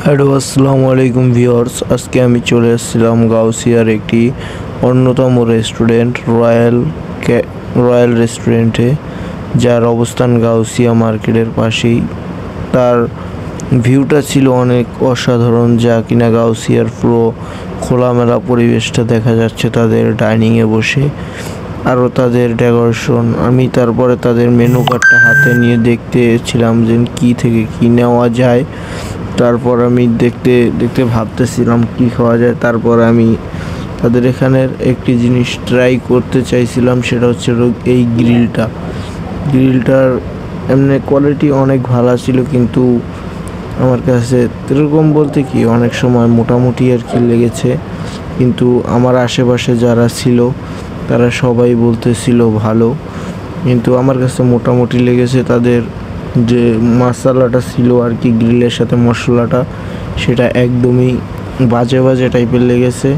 Hello আসসালামু আলাইকুম viewers, আজকে আমি চলে এসেছিলাম গাউসিয়ার একটি অন্যতম রেস্টুরেন্ট রয়্যাল রেস্টুরেন্টে, যার অবস্থান গাউসিয়া মার্কেটের পাশেই। তার ভিউটা ছিল অনেক অসাধারণ, যা কিনা গাউসিয়ার পুরো খোলামেলা পরিবেশটা দেখা যাচ্ছে তাদের ডাইনিংয়ে বসে। আরও তাদের ডেকোরেশন, আমি তারপরে তাদের মেনু কার্ডটা হাতে নিয়ে দেখতেছিলাম যে কী থেকে কী নেওয়া যায়। তারপর আমি দেখতে দেখতে ভাবতেছিলাম কী খাওয়া যায়। তারপর আমি তাদের এখানের একটি জিনিস ট্রাই করতে চাইছিলাম, সেটা হচ্ছে এই গ্রিলটার এমনি কোয়ালিটি অনেক ভালো ছিল, কিন্তু আমার কাছে এরকম বলতে কি অনেক সময় মোটামুটি আর কি লেগেছে। কিন্তু আমার আশেপাশে যারা ছিল তারা সবাই বলতেছিল ভালো, কিন্তু আমার কাছে মোটামুটি লেগেছে। তাদের যে মশলাটা ছিল আর কি, গ্রিলের সাথে মশলাটা, সেটা একদমই বাজে বাজে টাইপের লেগেছে,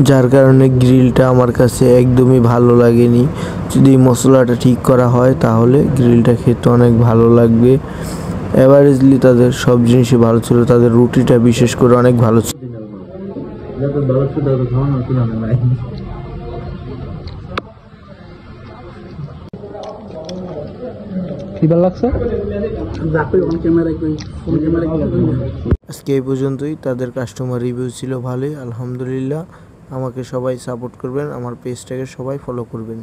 যার কারণে গ্রিলটা আমার কাছে একদমই ভালো লাগেনি। যদি মশলাটা ঠিক করা হয় তাহলে গ্রিলটা খেতে অনেক ভালো লাগবে। অ্যাভারেজলি তাদের সব জিনিসই ভালো ছিল, তাদের রুটিটা বিশেষ করে অনেক ভালো ছিল। আজকে এই পর্যন্তই। তাদের কাস্টমার রিভিউ ছিল ভালোই, আলহামদুলিল্লাহ। আমাকে সবাই সাপোর্ট করবেন, আমার পেজটাকে সবাই ফলো করবেন।